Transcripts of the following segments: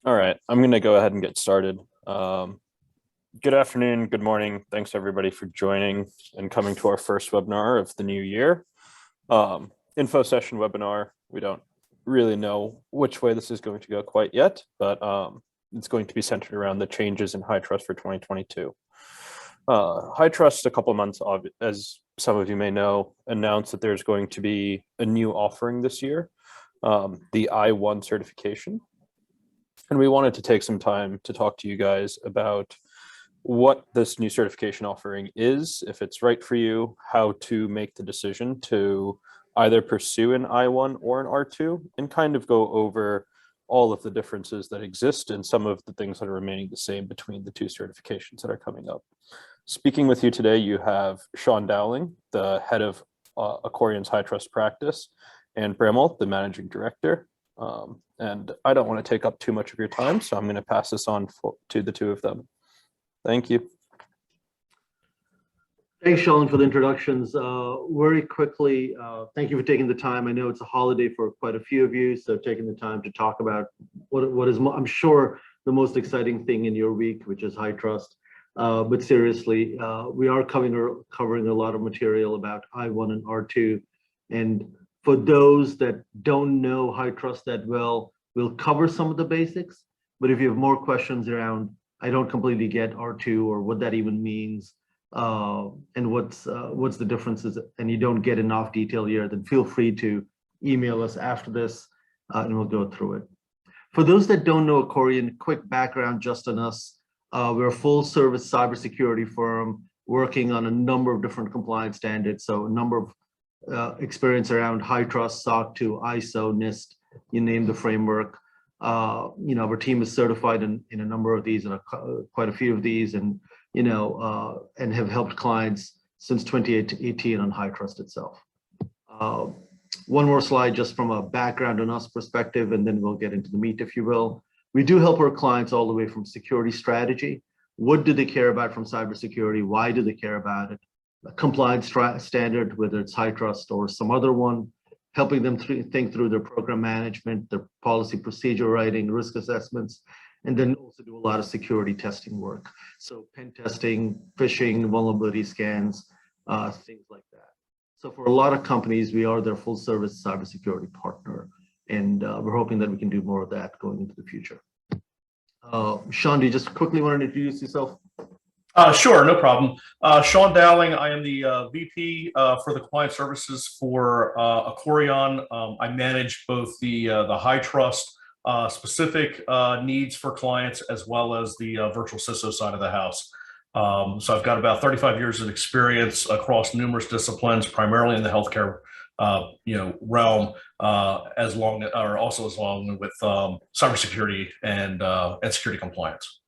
All right, I'm going to go ahead and get started. Good afternoon, good morning. Thanks everybody for joining and coming to our first webinar of the new year. Info session webinar. We don't really know which way this is going to go quite yet, but it's going to be centered around the changes in HITRUST for 2022. HITRUST, a couple of months, as some of you may know, announced that there's going to be a new offering this year, the I-1 certification. And we wanted to take some time to talk to you guys about what this new certification offering is, if it's right for you, how to make the decision to either pursue an I-1 or an R2, and kind of go over all of the differences that exist and some of the things that are remaining the same between the two certifications that are coming up. Speaking with you today, you have Sean Dowling, the head of Accorian's HITRUST practice, and Bramall, the managing director. And I don't want to take up too much of your time, so I'm going to pass this on to the two of them. Thank you. Thanks, Sean, for the introductions. Very quickly, thank you for taking the time. I know it's a holiday for quite a few of you, so taking the time to talk about what is, I'm sure, the most exciting thing in your week, which is HITRUST. But seriously, we are covering a lot of material about I-1 and R2. And for those that don't know HITRUST that well, we'll cover some of the basics. But if you have more questions around, I don't completely get R2 or what that even means, and what's the differences, and you don't get enough detail here, then feel free to email us after this, and we'll go through it. For those that don't know Accorian, quick background just on us. We're a full-service cybersecurity firm working on a number of different compliance standards, so a number of experience around HITRUST, SOC 2, ISO, NIST, you name the framework. Our team is certified in a number of these, and quite a few of these, and and have helped clients since 2018 on HITRUST itself. One more slide just from a background on us perspective, and then we'll get into the meat, if you will. We do help our clients all the way from security strategy. What do they care about from cybersecurity? Why do they care about it? A compliance standard, whether it's HITRUST or some other one, helping them think through their program management, their policy procedure writing, risk assessments, and then also do a lot of security testing work. So pen testing, phishing, vulnerability scans, things like that. So for a lot of companies, we are their full service cybersecurity partner, and we're hoping that we can do more of that going into the future. Sean, do you just quickly want to introduce yourself? Sure, no problem. Sean Dowling, I am the VP for the client services for Accorian. I manage both the HITRUST specific needs for clients as well as the virtual CISO side of the house. So I've got about 35 years of experience across numerous disciplines, primarily in the healthcare realm, as long with cybersecurity and security compliance.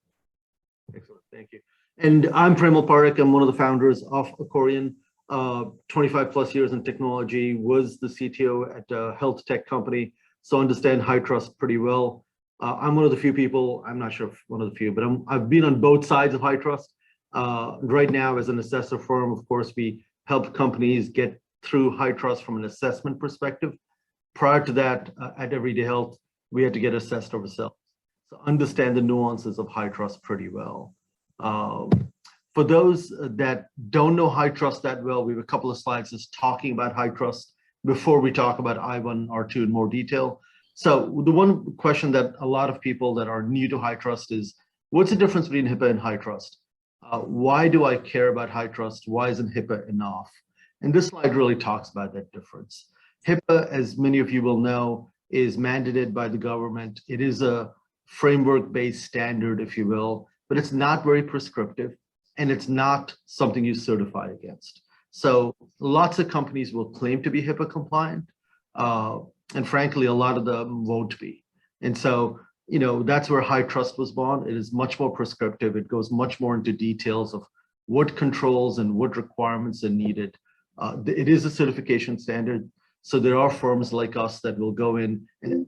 Excellent, thank you. And I'm Bramall. I'm one of the founders of Accorian. 25 plus years in technology, was the CTO at a health tech company, so understand HITRUST pretty well. I'm one of the few people, I'm not sure if one of the few, but I've been on both sides of HITRUST. Right now, as an assessor firm, of course, we help companies get through HITRUST from an assessment perspective. Prior to that, at Everyday Health, we had to get assessed ourselves. So understand the nuances of HITRUST pretty well. For those that don't know HITRUST that well, we have a couple of slides just talking about HITRUST before we talk about I-1, R2 in more detail. So the one question that a lot of people that are new to HITRUST is, what's the difference between HIPAA and HITRUST? Why do I care about HITRUST? Why isn't HIPAA enough? And this slide really talks about that difference. HIPAA, as many of you will know, is mandated by the government. It is a framework-based standard, if you will, but it's not very prescriptive, and it's not something you certify against. So lots of companies will claim to be HIPAA compliant, and frankly, a lot of them won't be. And so, that's where HITRUST was born. It is much more prescriptive. It goes much more into details of what controls and what requirements are needed. It is a certification standard, so there are firms like us that will go in and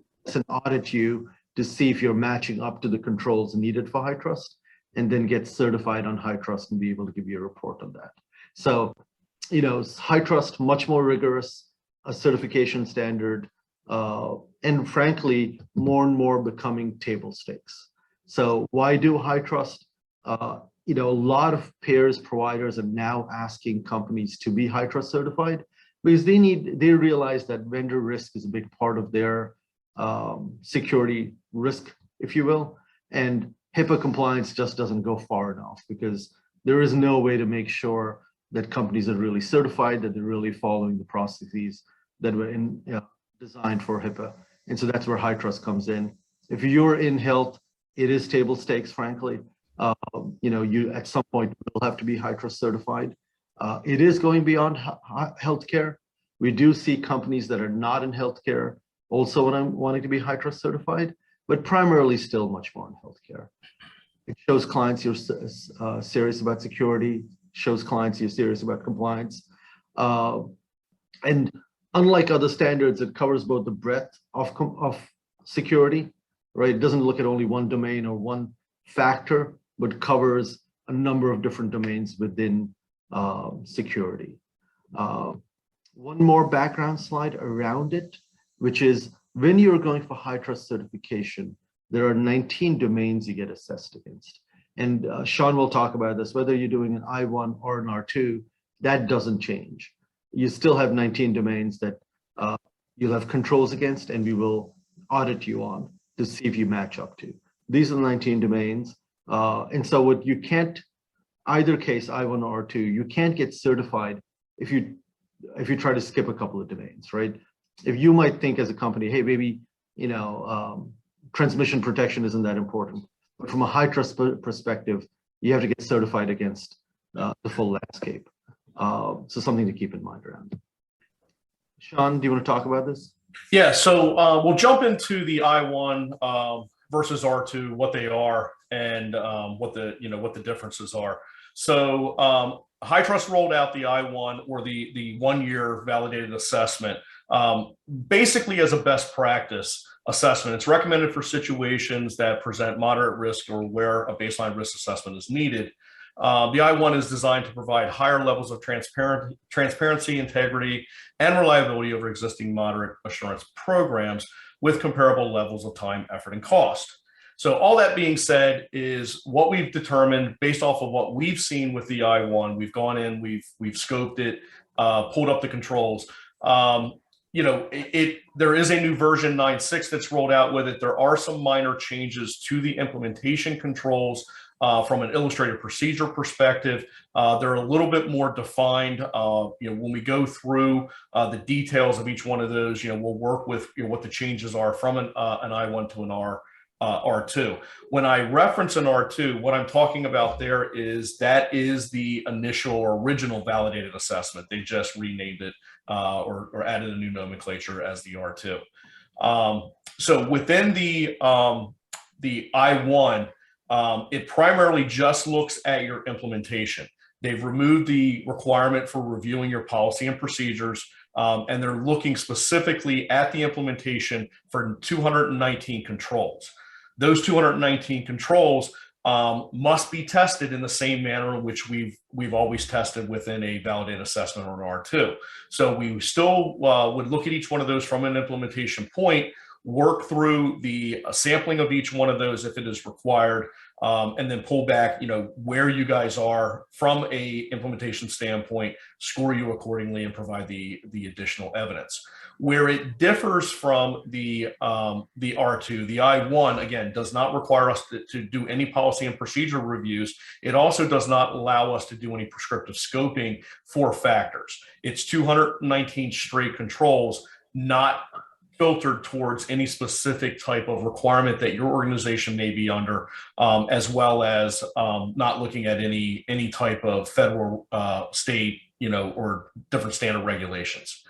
audit you to see if you're matching up to the controls needed for HITRUST, and then get certified on HITRUST and be able to give you a report on that. So, HITRUST, much more rigorous, a certification standard, and frankly, more and more becoming table stakes. So why do HITRUST? A lot of payers, providers are now asking companies to be HITRUST certified because they realize that vendor risk is a big part of their security risk, if you will. And HIPAA compliance just doesn't go far enough because there is no way to make sure that companies are really certified, that they're really following the processes that were designed for HIPAA. And so that's where HITRUST comes in. If you're in health, it is table stakes, frankly. You at some point will have to be HITRUST certified. It is going beyond healthcare. We do see companies that are not in healthcare also wanting to be HITRUST certified, but primarily still much more in healthcare. It shows clients you're serious about security, shows clients you're serious about compliance. And unlike other standards, it covers both the breadth of security, right? It doesn't look at only one domain or one factor, but covers a number of different domains within security. One more background slide around it, which is when you're going for HITRUST certification, there are 19 domains you get assessed against. And Sean will talk about this, whether you're doing an I1 or an R2, that doesn't change. You still have 19 domains that you'll have controls against, and we will audit you on to see if you match up to. These are the 19 domains. And so what you can't, either case, I1 or R2, you can't get certified if you try to skip a couple of domains, right? If you might think as a company, hey, maybe, transmission protection isn't that important. But from a HITRUST perspective, you have to get certified against the full landscape. So something to keep in mind around. Sean, do you want to talk about this? Yeah, so we'll jump into the I1 versus R2, what they are, and what the differences are. So HITRUST rolled out the I1, or the 1-year validated assessment, basically as a best practice assessment. It's recommended for situations that present moderate risk or where a baseline risk assessment is needed. The I1 is designed to provide higher levels of transparency, integrity, and reliability over existing moderate assurance programs with comparable levels of time, effort, and cost. So all that being said is what we've determined based off of what we've seen with the I1. We've gone in, we've scoped it, pulled up the controls. There is a new version 9.6 that's rolled out with it. There are some minor changes to the implementation controls from an illustrated procedure perspective. They're a little bit more defined. When we go through the details of each one of those, we'll work with what the changes are from an I1 to an R2. When I reference an R2, what I'm talking about there is that is the initial or original validated assessment. They just renamed it or added a new nomenclature as the R2. So within the I1, it primarily just looks at your implementation. They've removed the requirement for reviewing your policy and procedures, and they're looking specifically at the implementation for 219 controls. Those 219 controls must be tested in the same manner in which we've always tested within a validated assessment or an R2. So we still would look at each one of those from an implementation point, work through the sampling of each one of those if it is required, and then pull back, where you guys are from a implementation standpoint, score you accordingly, and provide the additional evidence. Where it differs from the R2, the I1, again, does not require us to do any policy and procedure reviews. It also does not allow us to do any prescriptive scoping for factors. It's 219 straight controls, not filtered towards any specific type of requirement that your organization may be under, as well as not looking at any type of federal, state, or different standard regulations.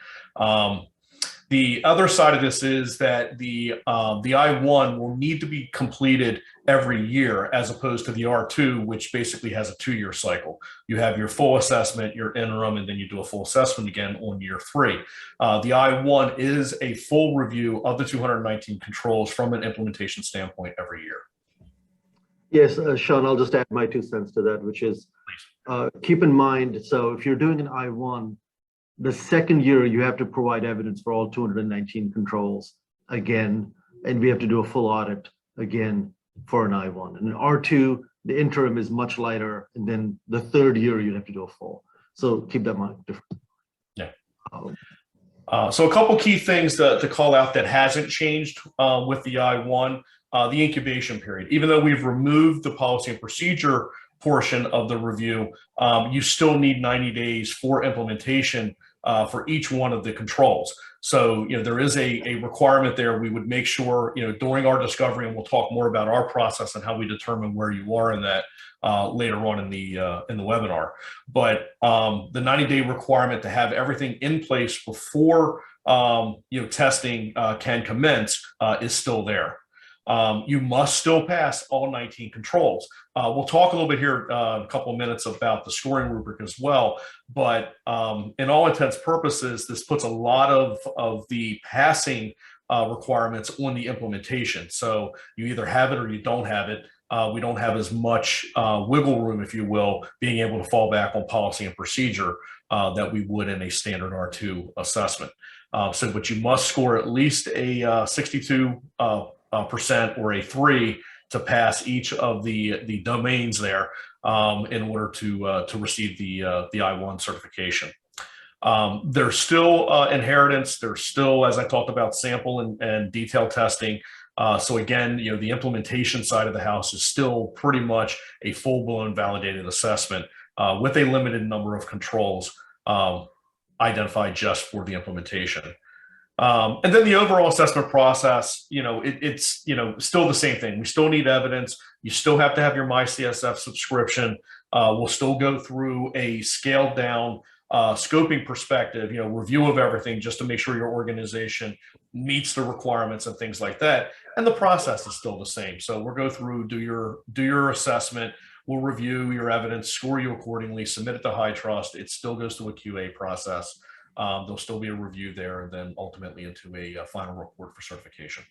The other side of this is that the I1 will need to be completed every year, as opposed to the R2, which basically has a 2-year cycle. You have your full assessment, your interim, and then you do a full assessment again on year 3. The I1 is a full review of the 219 controls from an implementation standpoint every year. Yes, Sean, I'll just add my 2 cents to that, which is keep in mind, so if you're doing an I1, The second year, you have to provide evidence for all 219 controls again, and we have to do a full audit again for an I-1. And in R2, the interim is much lighter, and then the third year, you'd have to do a full. So keep that in mind. Yeah. So a couple key things to call out that hasn't changed with the I-1, the incubation period. Even though we've removed the policy and procedure portion of the review, you still need 90 days for implementation for each one of the controls. So, there is a requirement there. We would make sure, during our discovery, and we'll talk more about our process and how we determine where you are in that later on in the webinar. But the 90-day requirement to have everything in place before testing can commence is still there. You must still pass all 19 controls. We'll talk a little bit here in a couple of minutes about the scoring rubric as well, but in all intents and purposes, this puts a lot of the passing requirements on the implementation. So you either have it or you don't have it. We don't have as much wiggle room, if you will, being able to fall back on policy and procedure that we would in a standard R2 assessment. But you must score at least a 62% or a 3 to pass each of the domains there in order to receive the I-1 certification. There's still inheritance. There's still, as I talked about, sample and detail testing. So again, the implementation side of the house is still pretty much a full-blown validated assessment with a limited number of controls identified just for the implementation. And then the overall assessment process, it's still the same thing. We still need evidence. You still have to have your MyCSF subscription. We'll still go through a scaled down scoping perspective, review of everything just to make sure your organization meets the requirements and things like that. And the process is still the same. So we'll go through, do your assessment. We'll review your evidence, score you accordingly, submit it to HITRUST. It still goes through a QA process. There'll still be a review there, and then ultimately into a final report for certification.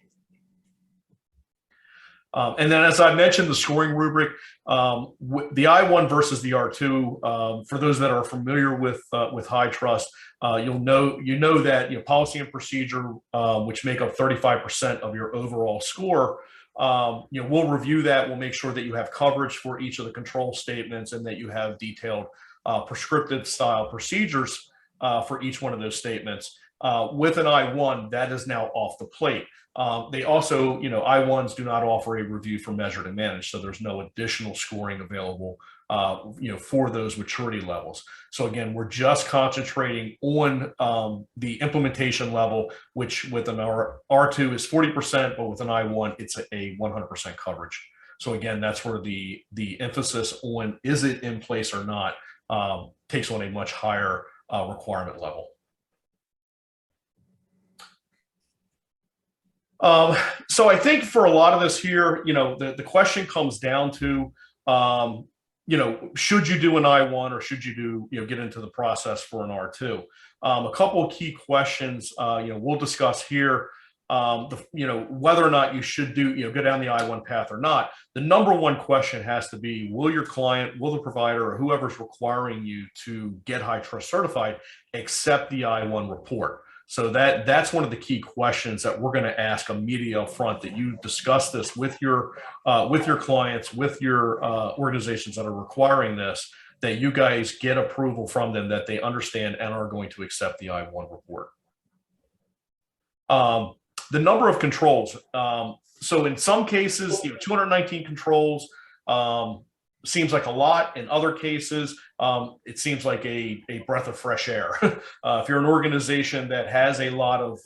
And then, as I mentioned, the scoring rubric, the I-1 versus the R2. For those that are familiar with HITRUST, you know that policy and procedure, which make up 35% of your overall score. We'll review that. We'll make sure that you have coverage for each of the control statements and that you have detailed prescriptive style procedures for each one of those statements. With an I-1, that is now off the plate. They also, I-1s do not offer a review for measured and managed, so there's no additional scoring available, for those maturity levels. So again, we're just concentrating on the implementation level, which with an R2 is 40%, but with an I-1, it's a 100% coverage. So again, that's where the emphasis on is it in place or not takes on a much higher requirement level. So I think for a lot of this here, the question comes down to, should you do an I-1 or should you do, get into the process for an R2? A couple of key questions, we'll discuss here, whether or not you should do, go down the I-1 path or not. The number one question has to be, will your client, will the provider, or whoever's requiring you to get HITRUST certified accept the I-1 report? So that's one of the key questions that we're going to ask immediately up front, that you discuss this with your clients, with your organizations that are requiring this, that you guys get approval from them, that they understand and are going to accept the I-1 report. The number of controls. So in some cases, 219 controls seems like a lot. In other cases, it seems like a breath of fresh air. If you're an organization that has a lot of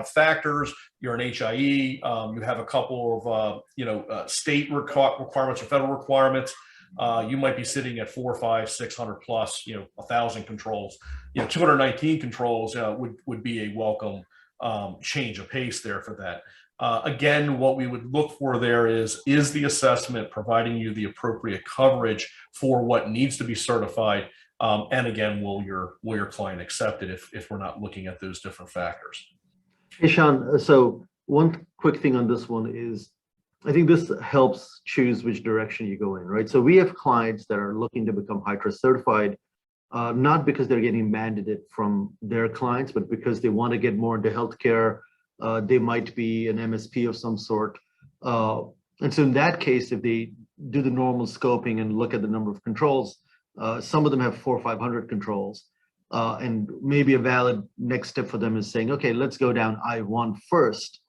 factors, you're an HIE, you have a couple of state requirements or federal requirements, you might be sitting at 400, 500, 600 plus, 1,000 controls. 219 controls would be a welcome change of pace there for that. Again, what we would look for there is the assessment providing you the appropriate coverage for what needs to be certified? And again, will your client accept it if we're not looking at those different factors? Hey, Sean, so one quick thing on this one is, I think this helps choose which direction you go in, right? So we have clients that are looking to become HITRUST certified, not because they're getting mandated from their clients, but because they want to get more into healthcare. They might be an MSP of some sort. And so in that case, if they do the normal scoping and look at the number of controls, some of them have 400 or 500 controls. And maybe a valid next step for them is saying, okay, let's go down I1 first.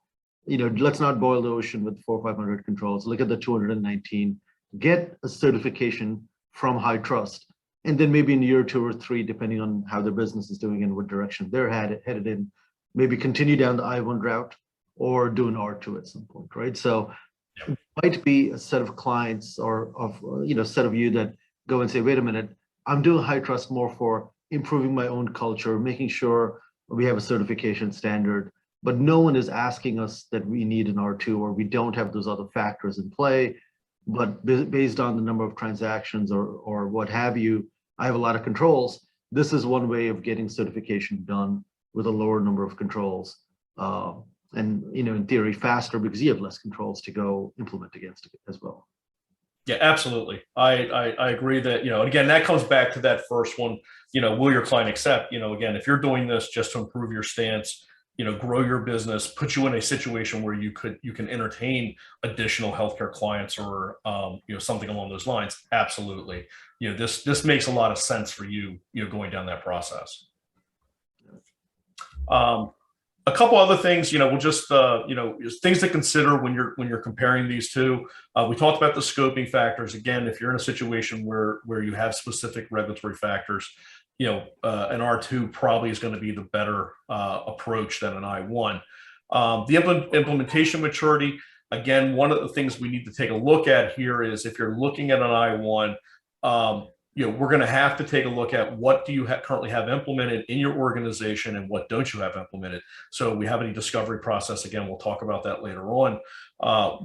Let's not boil the ocean with 400 or 500 controls. Look at the 219, get a certification from HITRUST. And then maybe in year 2 or 3, depending on how their business is doing and what direction they're headed in, maybe continue down the I1 route or do an R2 at some point, right? So it might be a set of clients or set of you that go and say, wait a minute, I'm doing HITRUST more for improving my own culture, making sure we have a certification standard, but no one is asking us that we need an R2 or we don't have those other factors in play. But based on the number of transactions or what have you, I have a lot of controls. This is one way of getting certification done with a lower number of controls. And in theory, faster because you have less controls to go implement against it as well. Yeah, absolutely. I agree that, again, that comes back to that first one, will your client accept, again, if you're doing this just to improve your stance, grow your business, put you in a situation where you can entertain additional healthcare clients or, something along those lines. Absolutely. This makes a lot of sense for you, going down that process. A couple other things, we'll just, things to consider when you're comparing these two. We talked about the scoping factors. Again, if you're in a situation where you have specific regulatory factors, an R2 probably is going to be the better approach than an I1. The implementation maturity, again, one of the things we need to take a look at here is if you're looking at an I1, we're going to have to take a look at what do you currently have implemented in your organization and what don't you have implemented. So we have any discovery process. Again, we'll talk about that later on,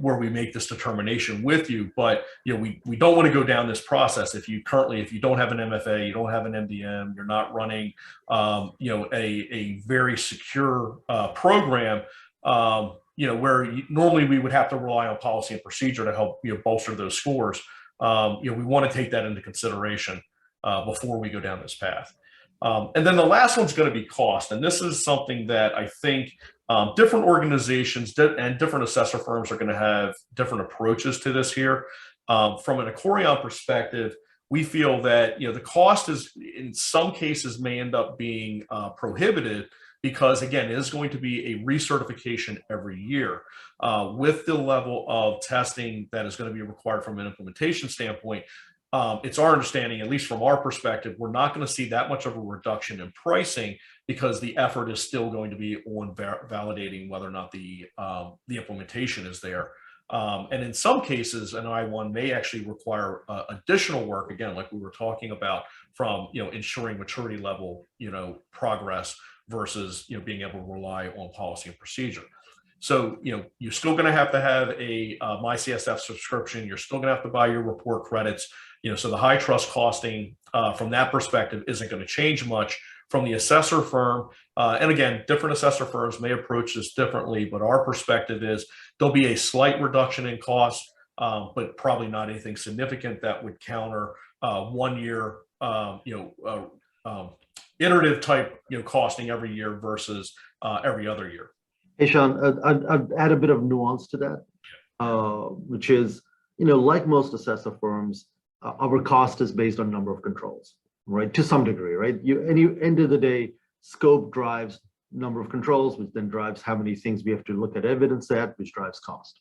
where we make this determination with you. But we don't want to go down this process if you don't have an MFA, you don't have an MDM, you're not running a very secure program. Where normally we would have to rely on policy and procedure to help bolster those scores. We want to take that into consideration before we go down this path. And then the last one's going to be cost. And this is something that I think different organizations and different assessor firms are going to have different approaches to this here. From an Accorian perspective, we feel that the cost is in some cases may end up being prohibited because, again, it is going to be a recertification every year. With the level of testing that is going to be required from an implementation standpoint, it's our understanding, at least from our perspective, we're not going to see that much of a reduction in pricing because the effort is still going to be on validating whether or not the implementation is there. And in some cases, an I1 may actually require additional work, again, like we were talking about, from ensuring maturity level progress versus being able to rely on policy and procedure. So you're still going to have a MyCSF subscription. You're still going to have to buy your report credits. So the HITRUST costing from that perspective isn't going to change much. From the assessor firm, and again, different assessor firms may approach this differently, but our perspective is there'll be a slight reduction in cost, but probably not anything significant that would counter 1 year, iterative type, costing every year versus every other year. Hey, Sean, I'd add a bit of nuance to that, which is, like most assessor firms, our cost is based on number of controls, right? To some degree, right? End of the day, scope drives number of controls, which then drives how many things we have to look at evidence at, which drives cost.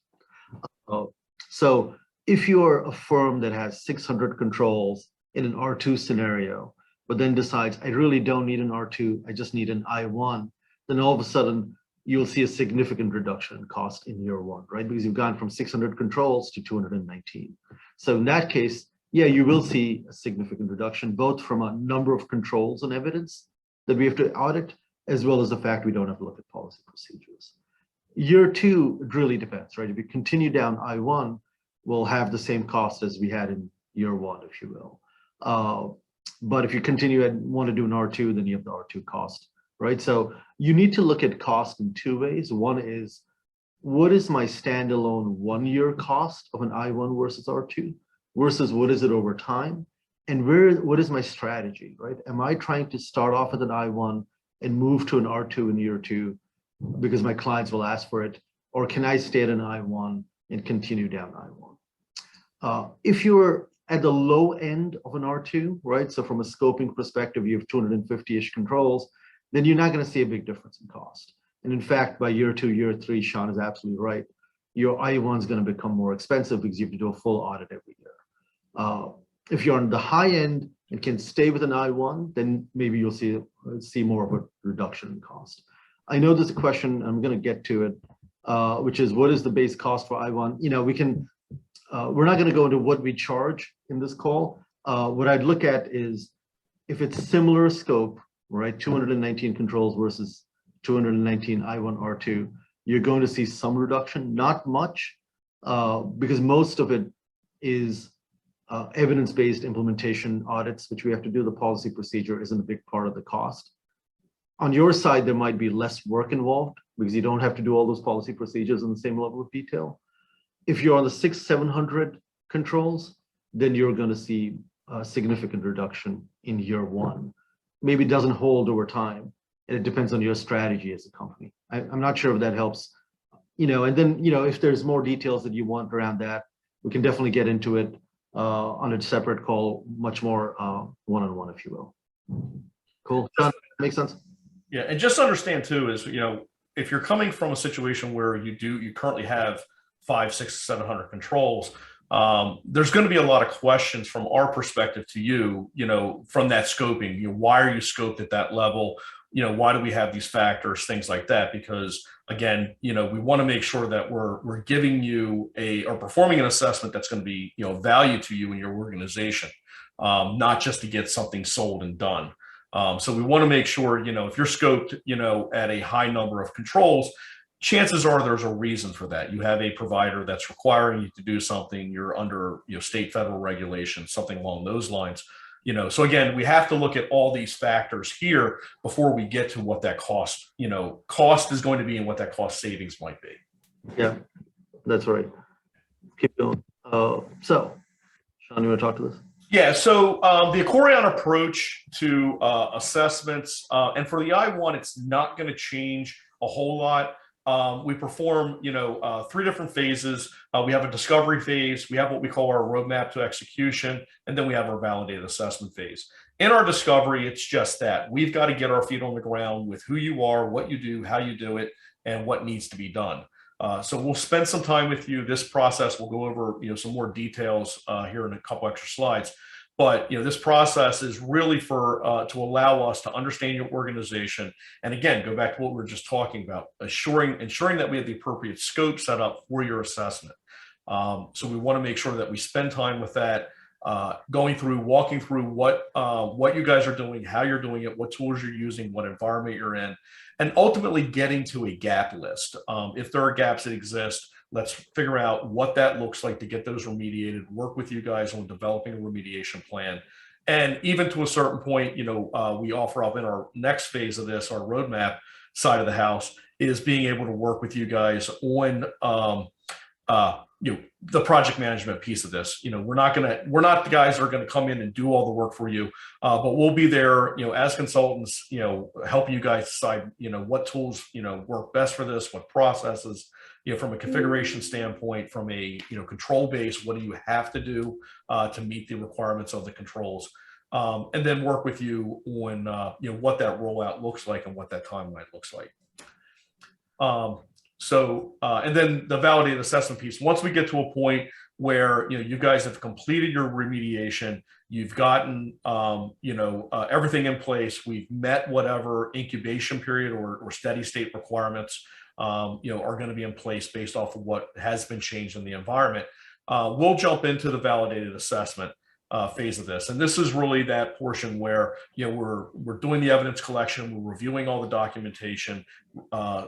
So if you're a firm that has 600 controls in an R2 scenario, but then decides, I really don't need an R2, I just need an I1, then all of a sudden, you'll see a significant reduction in cost in year 1, right? Because you've gone from 600 controls to 219. So in that case, yeah, you will see a significant reduction, both from a number of controls and evidence that we have to audit, as well as the fact we don't have to look at policy procedures. Year 2, it really depends, right? If you continue down I1, we'll have the same cost as we had in year 1, if you will. But if you continue and want to do an R2, then you have the R2 cost, right? So you need to look at cost in 2 ways. One is, what is my standalone 1-year cost of an I1 versus R2? Versus what is it over time? and what is my strategy, right? Am I trying to start off with an I1 and move to an R2 in year 2 because my clients will ask for it? Or can I stay at an I1 and continue down I1? If you're at the low end of an R2, right? So from a scoping perspective, you have 250-ish controls, then you're not going to see a big difference in cost. And in fact, by year 2, year 3, Sean is absolutely right. Your I1 is going to become more expensive because you have to do a full audit every year. If you're on the high end and can stay with an I1, then maybe you'll see more of a reduction in cost. I know there's a question, I'm going to get to it, which is what is the base cost for I1? You know, we're not going to go into what we charge in this call. What I'd look at is if it's similar scope, right? 219 controls versus 219 I1 R2, you're going to see some reduction, not much, because most of it is evidence-based implementation audits, which we have to do. The policy procedure isn't a big part of the cost. On your side, there might be less work involved because you don't have to do all those policy procedures in the same level of detail. If you're on the 600-700 controls, then you're going to see a significant reduction in year 1. Maybe it doesn't hold over time, and it depends on your strategy as a company. I'm not sure if that helps, you know, and then, you know, if there's more details that you want around that, we can definitely get into it on a separate call, much more one-on-one, if you will. Cool. John, makes sense? Yeah, and just understand too is, you know, if you're coming from a situation where you currently have 500, 600, 700 controls, there's going to be a lot of questions from our perspective to you, you know, from that scoping. You know, why are you scoped at that level? You know, why do we have these factors, things like that? Because again, you know, we want to make sure that we're giving you or performing an assessment that's going to be, you know, value to you and your organization, not just to get something sold and done. So we want to make sure, you know, if you're scoped, you know, at a high number of controls, chances are there's a reason for that. You have a provider that's requiring you to do something. You're under, you know, state, federal regulation, something along those lines. You know, so again, we have to look at all these factors here before we get to what that cost, you know, cost is going to be and what that cost savings might be. Yeah, that's right. Keep going. So, Sean, you want to talk to this? Yeah, so the Accorian approach to assessments, and for the I1, it's not going to change a whole lot. We perform, you know, 3 different phases. We have a discovery phase, we have what we call our roadmap to execution, and then we have our validated assessment phase. In our discovery, it's just that. We've got to get our feet on the ground with who you are, what you do, how you do it, and what needs to be done. So we'll spend some time with you. This process, we'll go over, you know, some more details here in a couple extra slides. But, you know, this process is really for to allow us to understand your organization. And again, go back to what we were just talking about, ensuring that we have the appropriate scope set up for your assessment. So we want to make sure that we spend time with that, walking through what you guys are doing, how you're doing it, what tools you're using, what environment you're in, and ultimately getting to a gap list. If there are gaps that exist, let's figure out what that looks like to get those remediated, work with you guys on developing a remediation plan. And even to a certain point, you know, we offer up in our next phase of this, our roadmap side of the house, is being able to work with you guys on, you know, the project management piece of this. You know, we're not the guys that are going to come in and do all the work for you, but we'll be there, you know, as consultants, you know, helping you guys decide, you know, what tools, you know, work best for this, what processes, you know, from a configuration standpoint, from a, you know, control base, what do you have to do to meet the requirements of the controls, and then work with you on, you know, what that rollout looks like and what that timeline looks like. And then the validated assessment piece, once we get to a point where, you know, you guys have completed your remediation, you've gotten, you know, everything in place, we've met whatever incubation period or steady state requirements, you know, are going to be in place based off of what has been changed in the environment. We'll jump into the validated assessment phase of this. And this is really that portion where, you know, we're doing the evidence collection, we're reviewing all the documentation,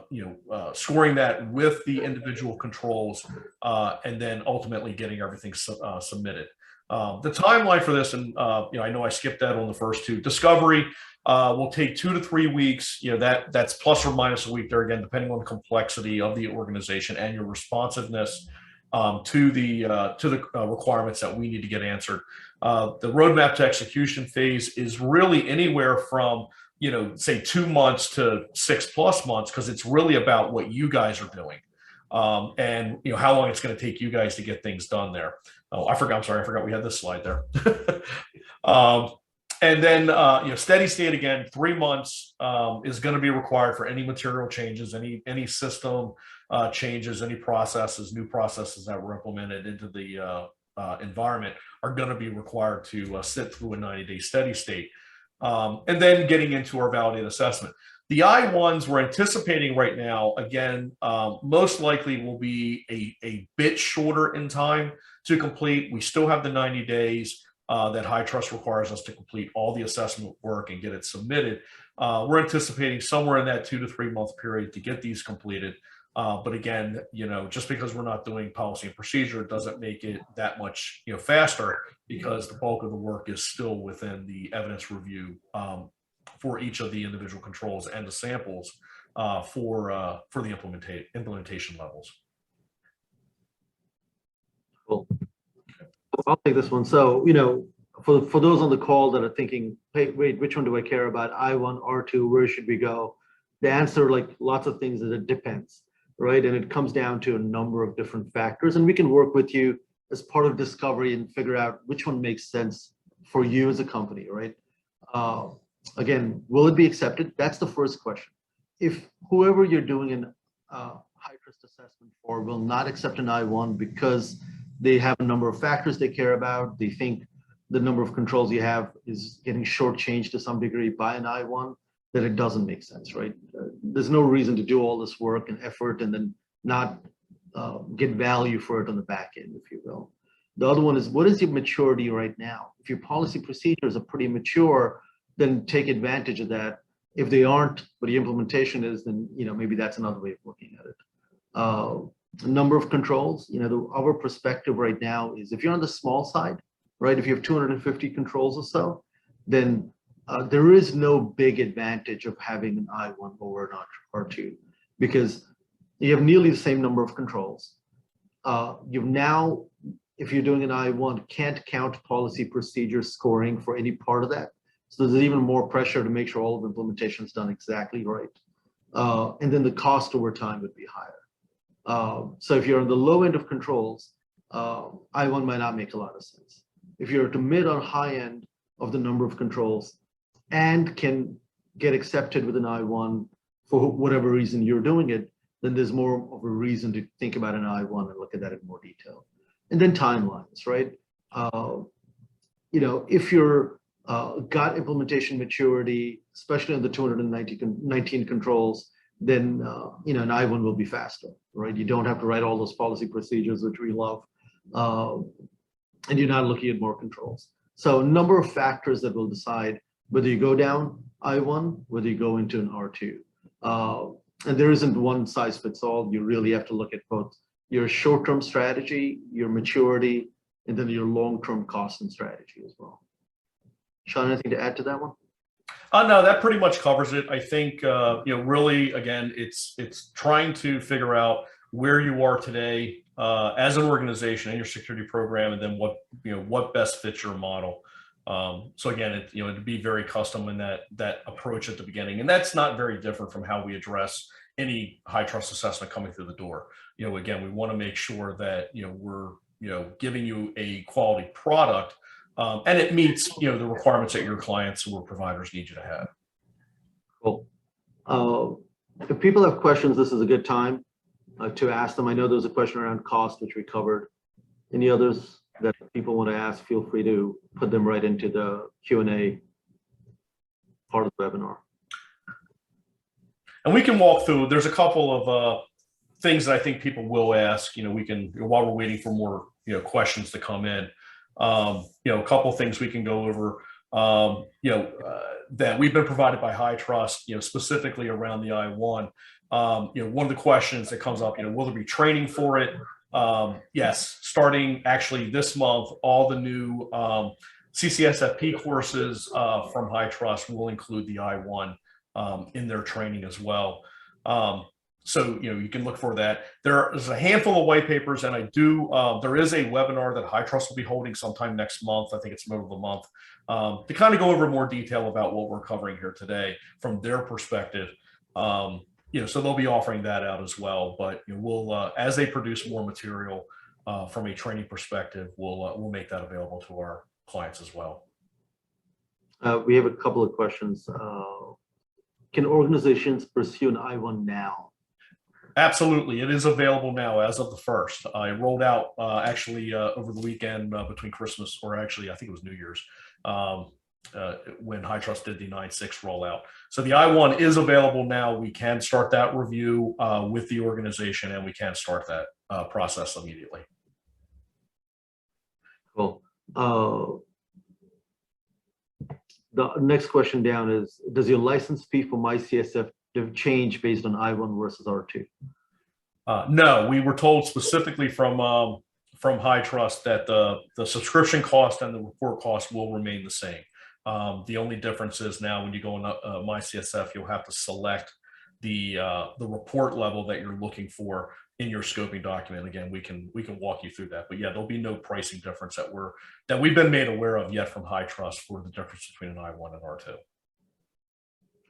you know, scoring that with the individual controls, and then ultimately getting everything submitted. The timeline for this, and you know, I know I skipped that on the first 2. Discovery will take 2 to 3 weeks. You know, that's plus or minus a week there, again, depending on the complexity of the organization and your responsiveness. to the requirements that we need to get answered. The roadmap to execution phase is really anywhere from, say 2 months to 6+ months, because it's really about what you guys are doing. And how long it's going to take you guys to get things done there. Oh, I forgot. I'm sorry. I forgot we had this slide there. And then steady state again, 3 months is going to be required for any material changes, any system changes, any processes, new processes that were implemented into the environment are going to be required to sit through a 90-day steady state. And then getting into our validated assessment. The I1s we're anticipating right now, again, most likely will be a bit shorter in time to complete. We still have the 90 days that HITRUST requires us to complete all the assessment work and get it submitted. We're anticipating somewhere in that 2 to 3 month period to get these completed. But again, just because we're not doing policy and procedure doesn't make it that much faster, because the bulk of the work is still within the evidence review for each of the individual controls and the samples for the implementation levels. Cool. I'll take this one. So, for those on the call that are thinking, hey, wait, which one do I care about? I1, R2, where should we go? The answer, like lots of things, is it depends, right? And it comes down to a number of different factors. And we can work with you as part of discovery and figure out which one makes sense for you as a company, right? Again, will it be accepted? That's the first question. If whoever you're doing an HITRUST assessment for will not accept an I1 because they have a number of factors they care about, they think the number of controls you have is getting shortchanged to some degree by an I1, then it doesn't make sense, right? There's no reason to do all this work and effort and then not get value for it on the back end, if you will. The other one is, what is your maturity right now? If your policy procedures are pretty mature, then take advantage of that. If they aren't, but the implementation is, then maybe that's another way of looking at it. Number of controls, our perspective right now is, if you're on the small side, right, if you have 250 controls or so, then there is no big advantage of having an I1 over an R2, because you have nearly the same number of controls. You've now, if you're doing an I1, can't count policy procedure scoring for any part of that. So there's even more pressure to make sure all of implementation is done exactly right. And then the cost over time would be higher. So if you're on the low end of controls, I1 might not make a lot of sense. If you're at the mid or high end of the number of controls and can get accepted with an I1 for whatever reason you're doing it, then there's more of a reason to think about an I1 and look at that in more detail. And then timelines, right? If you're got implementation maturity, especially on the 219 controls, then an I1 will be faster, right? You don't have to write all those policy procedures, which we love, and you're not looking at more controls. So a number of factors that will decide whether you go down I1, whether you go into an R2. And there isn't one size fits all. You really have to look at both your short-term strategy, your maturity, and then your long-term cost and strategy as well. Sean, anything to add to that one? No, that pretty much covers it. I think, really, again, it's trying to figure out where you are today as an organization in your security program, and then what best fits your model. So again, to be very custom in that approach at the beginning, and that's not very different from how we address any HITRUST assessment coming through the door. Again, we want to make sure that we're giving you a quality product. And it meets, the requirements that your clients or providers need you to have. Cool. If people have questions, this is a good time to ask them. I know there's a question around cost, which we covered. Any others that people want to ask, feel free to put them right into the Q&A part of the webinar. And we can walk through, there's a couple of things that I think people will ask. We can, while we're waiting for more, questions to come in. A couple of things we can go over, that we've been provided by HITRUST, specifically around the I1. One of the questions that comes up, will there be training for it? Yes, starting actually this month, all the new CCSFP courses from HITRUST will include the I1 in their training as well. So, you can look for that. There's a handful of white papers, and there is a webinar that HITRUST will be holding sometime next month. I think it's middle of the month, to kind of go over more detail about what we're covering here today from their perspective. So they'll be offering that out as well. But we'll, as they produce more material from a training perspective, we'll make that available to our clients as well. We have a couple of questions. Can organizations pursue an I-1 now? Absolutely. It is available now as of the 1st. I rolled out actually over the weekend between Christmas, or actually I think it was New Year's, when HITRUST did the 9.6 rollout. So the I-1 is available now. We can start that review with the organization, and we can start that process immediately. Cool. The next question down is, does your license fee for MyCSF change based on I-1 versus R2? No, we were told specifically from HITRUST that the subscription cost and the report cost will remain the same. The only difference is now when you go on MyCSF, you'll have to select the report level that you're looking for in your scoping document. Again, we can walk you through that, but yeah, there'll be no pricing difference that we've been made aware of yet from HITRUST for the difference between an I-1 and R2.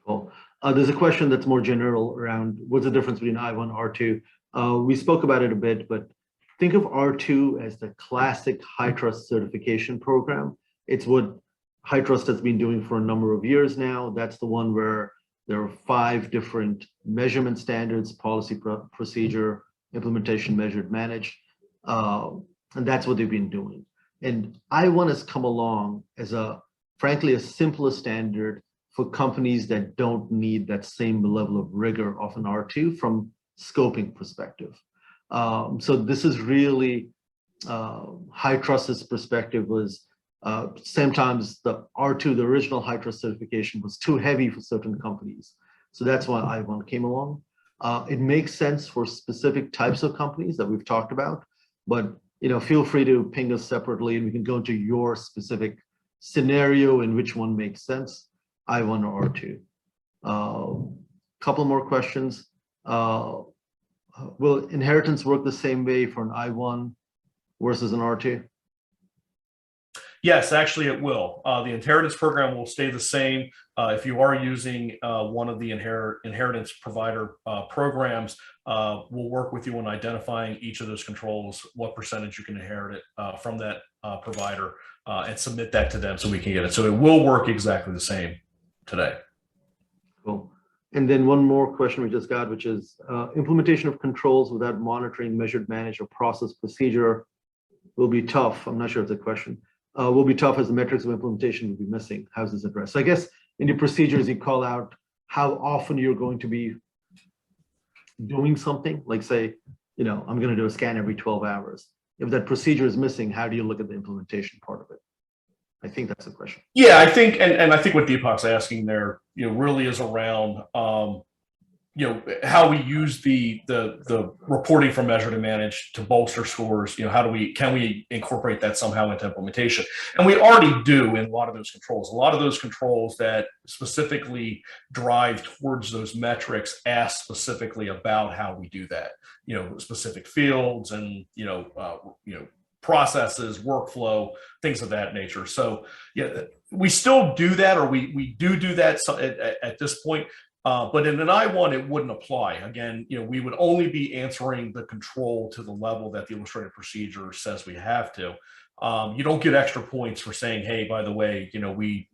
Cool. There's a question that's more general around what's the difference between I-1 and R2. We spoke about it a bit, but think of R2 as the classic HITRUST certification program. It's what HITRUST has been doing for a number of years now. That's the one where there are 5 different measurement standards: policy, procedure, implementation, measured, managed. And that's what they've been doing. And I-1 has come along as frankly, a simpler standard for companies that don't need that same level of rigor of an R2 from scoping perspective. So this is really HITRUST's perspective was sometimes the R2, the original HITRUST certification, was too heavy for certain companies. So that's why I-1 came along. It makes sense for specific types of companies that we've talked about, but feel free to ping us separately and we can go into your specific scenario and which one makes sense, I-1 or R2. Couple more questions. Will inheritance work the same way for an I-1 versus an R2? Yes, actually it will. The inheritance program will stay the same. If you are using one of the inheritance provider programs, we'll work with you on identifying each of those controls, what percentage you can inherit it from that provider, and submit that to them so we can get it. So it will work exactly the same today. Cool. And then one more question we just got, which is implementation of controls without monitoring, measured, managed, or process procedure will be tough. I'm not sure it's a question. Will be tough as the metrics of implementation will be missing. How's this addressed? So I guess in your procedures, you call out how often you're going to be doing something, like say, I'm going to do a scan every 12 hours. If that procedure is missing, how do you look at the implementation part of it? I think that's the question. Yeah, I think, and I think what Deepak's asking there, really is around, how we use the reporting from measured and managed to bolster scores. Can we incorporate that somehow into implementation? And we already do in a lot of those controls. A lot of those controls that specifically drive towards those metrics ask specifically about how we do that. Specific fields and processes, workflow, things of that nature. So yeah, we still do that, or we do that at this point. But in an I-1, it wouldn't apply. Again, we would only be answering the control to the level that the illustrated procedure says we have to. You don't get extra points for saying, hey, by the way,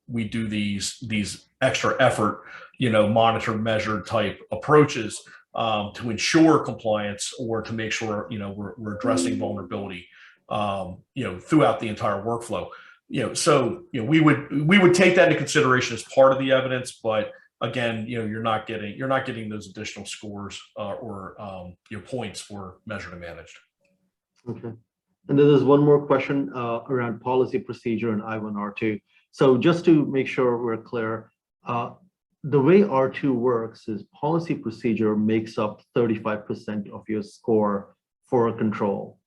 we do these extra effort, monitor, measured type approaches to ensure compliance or to make sure, we're addressing vulnerability, throughout the entire workflow. So we would take that into consideration as part of the evidence, but again, you're not getting those additional scores or your points for measured and managed. Okay. And then there's one more question around policy procedure and I-1 R2. So just to make sure we're clear, the way R2 works is policy procedure makes up 35% of your score for a control.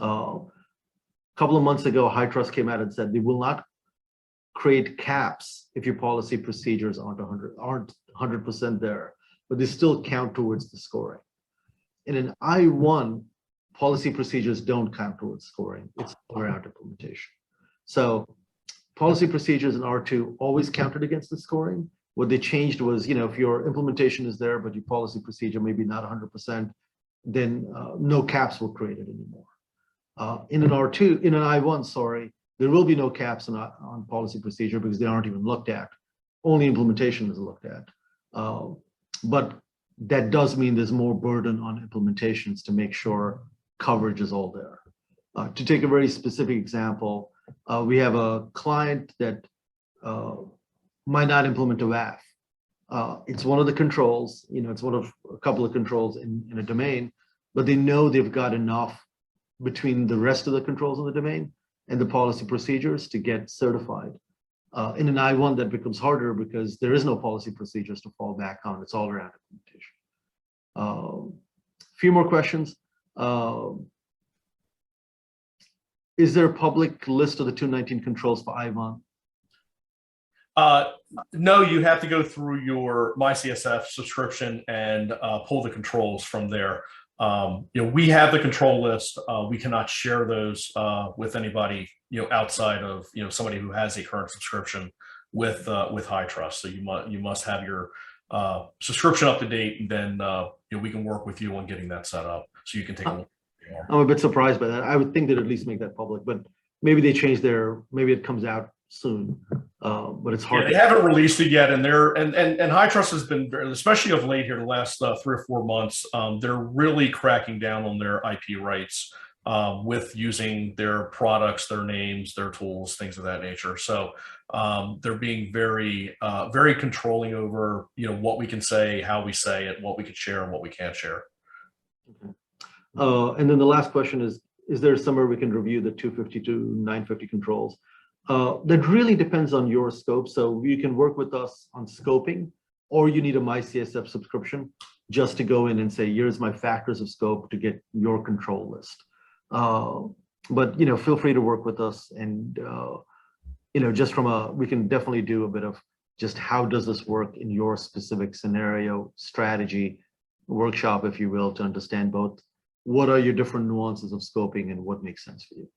A couple of months ago, HITRUST came out and said they will not create caps if your policy procedures aren't 100% there, but they still count towards the scoring. In an I1, policy procedures don't count towards scoring. It's all around implementation. So policy procedures in R2 always counted against the scoring. What they changed was, if your implementation is there, but your policy procedure maybe not 100%, then no caps were created anymore. In an R2, in an I1, sorry, there will be no caps on policy procedure because they aren't even looked at. Only implementation is looked at. But that does mean there's more burden on implementations to make sure coverage is all there. To take a very specific example, we have a client that might not implement a WAF. It's one of the controls, it's one of a couple of controls in a domain, but they know they've got enough between the rest of the controls in the domain and the policy procedures to get certified. In an I1, that becomes harder because there is no policy procedures to fall back on. It's all around implementation. Few more questions. Is there a public list of the 219 controls for I1? No, you have to go through your MyCSF subscription and pull the controls from there. We have the control list. We cannot share those with anybody, outside of somebody who has a current subscription with HITRUST. So you must have your subscription up to date, and then we can work with you on getting that set up so you can take a look. I'm a bit surprised by that. I would think they'd at least make that public, but maybe they changed maybe it comes out soon, but it's hard. Yeah, they haven't released it yet, and HITRUST has been, especially of late here, the last 3 or 4 months, they're really cracking down on their IP rights with using their products, their names, their tools, things of that nature. So they're being very, very controlling over what we can say, how we say it, what we can share, and what we can't share. Okay. And then the last question is there somewhere we can review the 250 to 950 controls? That really depends on your scope. So you can work with us on scoping, or you need a MyCSF subscription just to go in and say, here's my factors of scope to get your control list. But feel free to work with us, and just we can definitely do a bit of just how does this work in your specific scenario, strategy, workshop, if you will, to understand both what are your different nuances of scoping and what makes sense for you.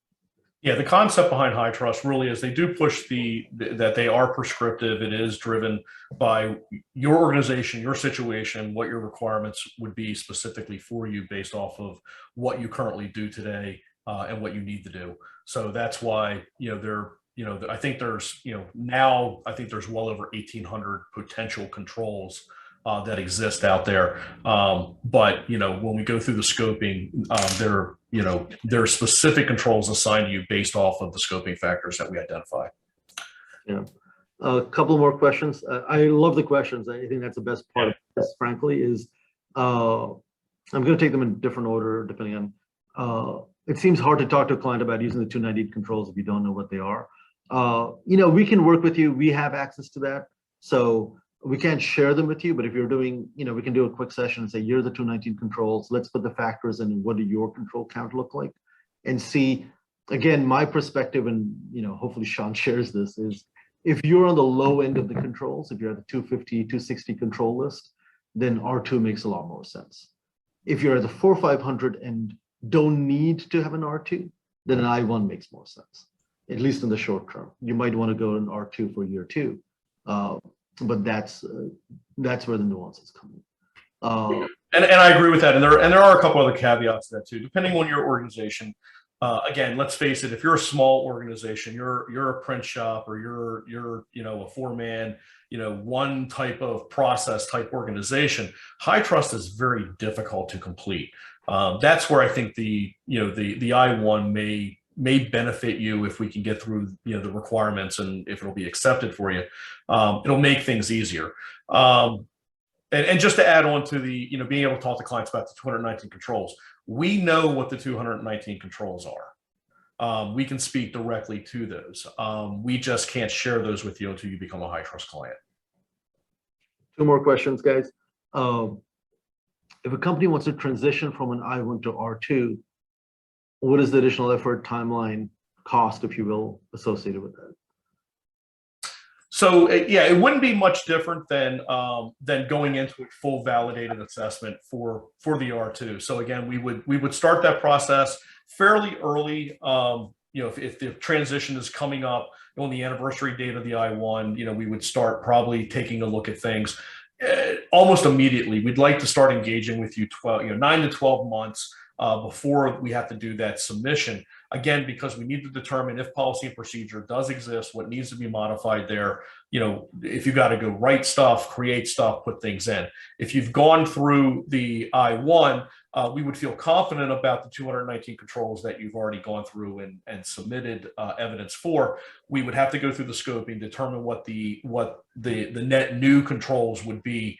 Yeah, the concept behind HITRUST really is they do push that they are prescriptive. It is driven by your organization, your situation, what your requirements would be specifically for you based off of what you currently do today and what you need to do. So that's why I think there's now I think there's well over 1,800 potential controls that exist out there. But when we go through the scoping, there are specific controls assigned to you based off of the scoping factors that we identify. Yeah. A couple more questions. I love the questions. I think that's the best part of this, frankly, is I'm going to take them in different order depending on, it seems hard to talk to a client about using the 298 controls if you don't know what they are. We can work with you. We have access to that. So we can't share them with you, but if you're doing, we can do a quick session and say, here are the 219 controls. Let's put the factors in. What do your control count look like? And see, again, my perspective, and hopefully Sean shares this, is if you're on the low end of the controls, if you're at the 250, 260 control list, then R2 makes a lot more sense. If you're at the 4,500 and don't need to have an R2, then an I1 makes more sense, at least in the short term. You might want to go in R2 for year 2. But that's where the nuances come in. And I agree with that. And there are a couple other caveats to that too, depending on your organization. Again, let's face it, if you're a small organization, you're a print shop, or you're a 4-man, one type of process type organization, HITRUST is very difficult to complete. That's where I think the I1 may benefit you if we can get through the requirements, and if it'll be accepted for you. It'll make things easier. And just to add on to the being able to talk to clients about the 219 controls, we know what the 219 controls are. We can speak directly to those. We just can't share those with you until you become a HITRUST client. 2 more questions, guys. If a company wants to transition from an I1 to R2, what is the additional effort, timeline, cost, if you will, associated with that? Yeah, it wouldn't be much different than going into a full validated assessment for the R2. So again, we would start that process fairly early. If the transition is coming up on the anniversary date of the I1, we would start probably taking a look at things almost immediately. We'd like to start engaging with you 9 to 12 months before we have to do that submission. Again, because we need to determine if policy and procedure does exist, what needs to be modified there. If you got to go write stuff, create stuff, put things in. If you've gone through the I1, we would feel confident about the 219 controls that you've already gone through and submitted evidence for. We would have to go through the scoping, determine what the net new controls would be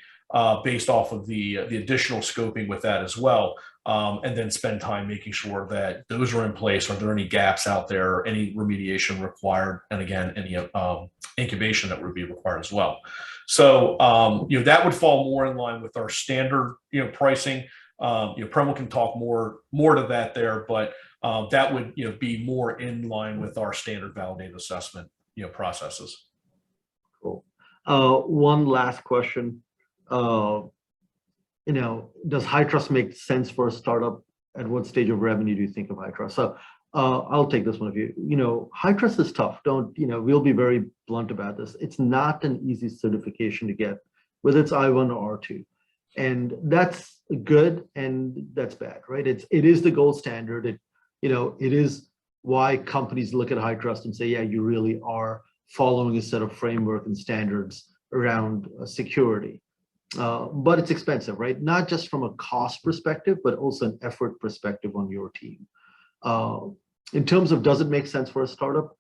based off of the additional scoping with that as well. And then spend time making sure that those are in place. Are there any gaps out there, any remediation required? And again, any incubation that would be required as well. So, that would fall more in line with our standard, pricing. Premal can talk more to that there, but that would, be more in line with our standard validated assessment, processes. Cool. One last question. Does HITRUST make sense for a startup? At what stage of revenue do you think of HITRUST? So I'll take this one of you. HITRUST is tough. We'll be very blunt about this. It's not an easy certification to get, whether it's I1 or R2. And that's good and that's bad, right? It is the gold standard. It is why companies look at HITRUST and say, yeah, you really are following a set of framework and standards around security. But it's expensive, right? Not just from a cost perspective, but also an effort perspective on your team. In terms of, does it make sense for a startup?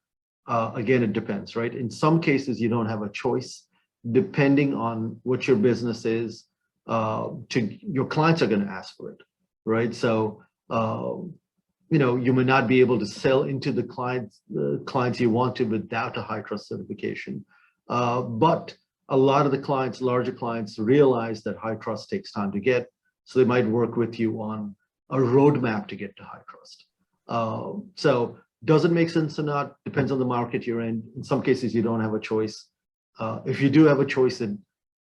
Again, it depends, right? In some cases, you don't have a choice, depending on what your business is. Your clients are going to ask for it, right? So, you may not be able to sell into the clients you want to without a HITRUST certification. But a lot of the clients, larger clients, realize that HITRUST takes time to get, so they might work with you on a roadmap to get to HITRUST. So does it make sense or not? Depends on the market you're in. In some cases, you don't have a choice. If you do have a choice, then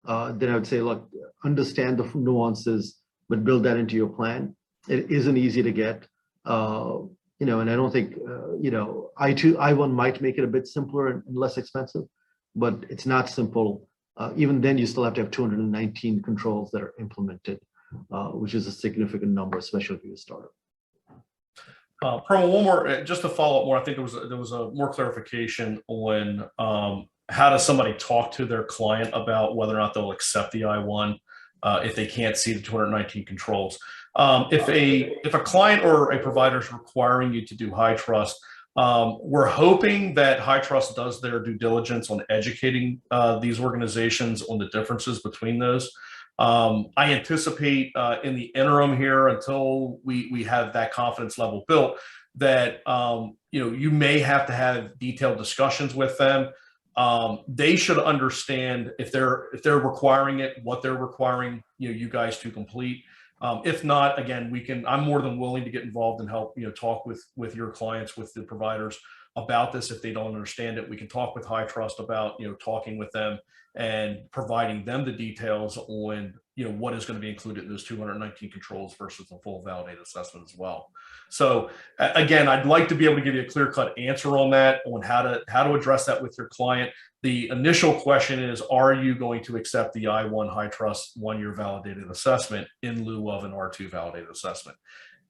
I would say, look, understand the nuances, but build that into your plan. It isn't easy to get, and I don't think, I1 might make it a bit simpler and less expensive, but it's not simple. Even then, you still have to have 219 controls that are implemented, which is a significant number, especially if you're a startup. Perma, one more, just to follow up more. I think there was a more clarification on how does somebody talk to their client about whether or not they'll accept the I1 if they can't see the 219 controls. If a client or a provider is requiring you to do HITRUST, we're hoping that HITRUST does their due diligence on educating these organizations on the differences between those. I anticipate in the interim here, until we have that confidence level built, that you may have to have detailed discussions with them. They should understand if they're requiring it, what they're requiring you guys to complete. If not, again, I'm more than willing to get involved and help, talk with your clients, with the providers about this. If they don't understand it, we can talk with HITRUST about, talking with them and providing them the details on, what is going to be included in those 219 controls versus the full validated assessment as well. So again, I'd like to be able to give you a clear-cut answer on that, on how to address that with your client. The initial question is, are you going to accept the I1 HITRUST 1-year validated assessment in lieu of an R2 validated assessment?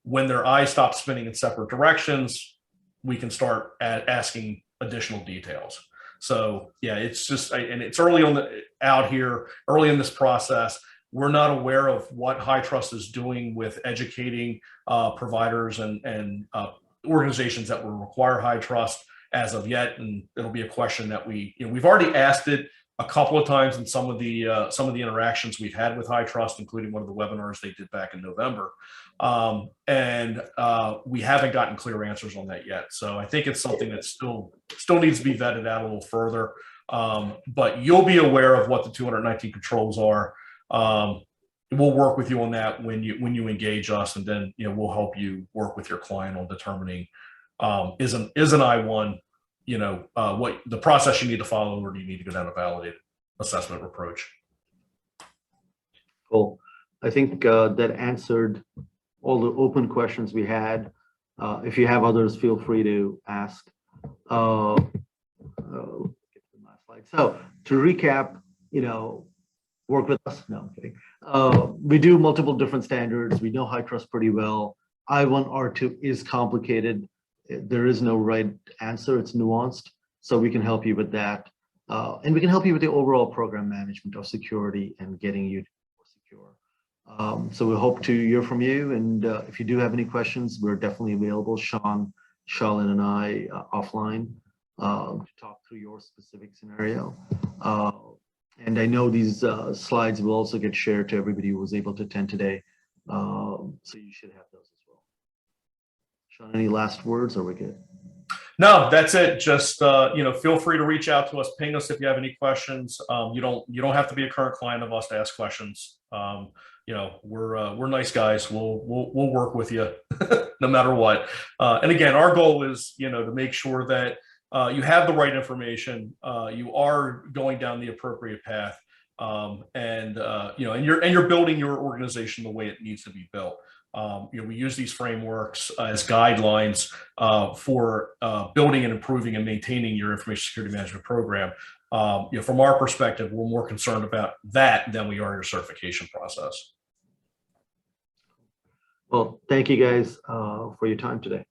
When their eyes stop spinning in separate directions, we can start asking additional details. So yeah, it's just, and it's early early in this process. We're not aware of what HITRUST is doing with educating providers and organizations that will require HITRUST as of yet, and it'll be a question that we've already asked it a couple of times in some of the interactions we've had with HITRUST, including one of the webinars they did back in November, and we haven't gotten clear answers on that yet. So I think it's something that still needs to be vetted out a little further. But you'll be aware of what the 219 controls are. We'll work with you on that when you engage us, and then we'll help you work with your client on determining is an I1 what the process you need to follow, or do you need to go down a validated assessment approach? Cool. I think that answered all the open questions we had. If you have others, feel free to ask. Get to the last slide. So to recap, work with us. No, I'm kidding. We do multiple different standards. We know HITRUST pretty well. I1, R2 is complicated. There is no right answer. It's nuanced. So we can help you with that. And we can help you with the overall program management of security and getting you more secure. So we hope to hear from you. And if you do have any questions, we're definitely available. Sean, Shalin, and I offline to talk through your specific scenario. And I know these slides will also get shared to everybody who was able to attend today. So you should have those as well. Sean, any last words, or are we good? No, that's it. Just feel free to reach out to us, ping us if you have any questions. You don't have to be a current client of us to ask questions. We're nice guys. We'll work with you no matter what. And again, our goal is to make sure that you have the right information, you are going down the appropriate path, and you're building your organization the way it needs to be built. We use these frameworks as guidelines for building and improving and maintaining your information security management program. From our perspective, we're more concerned about that than we are your certification process. Well, thank you guys for your time today.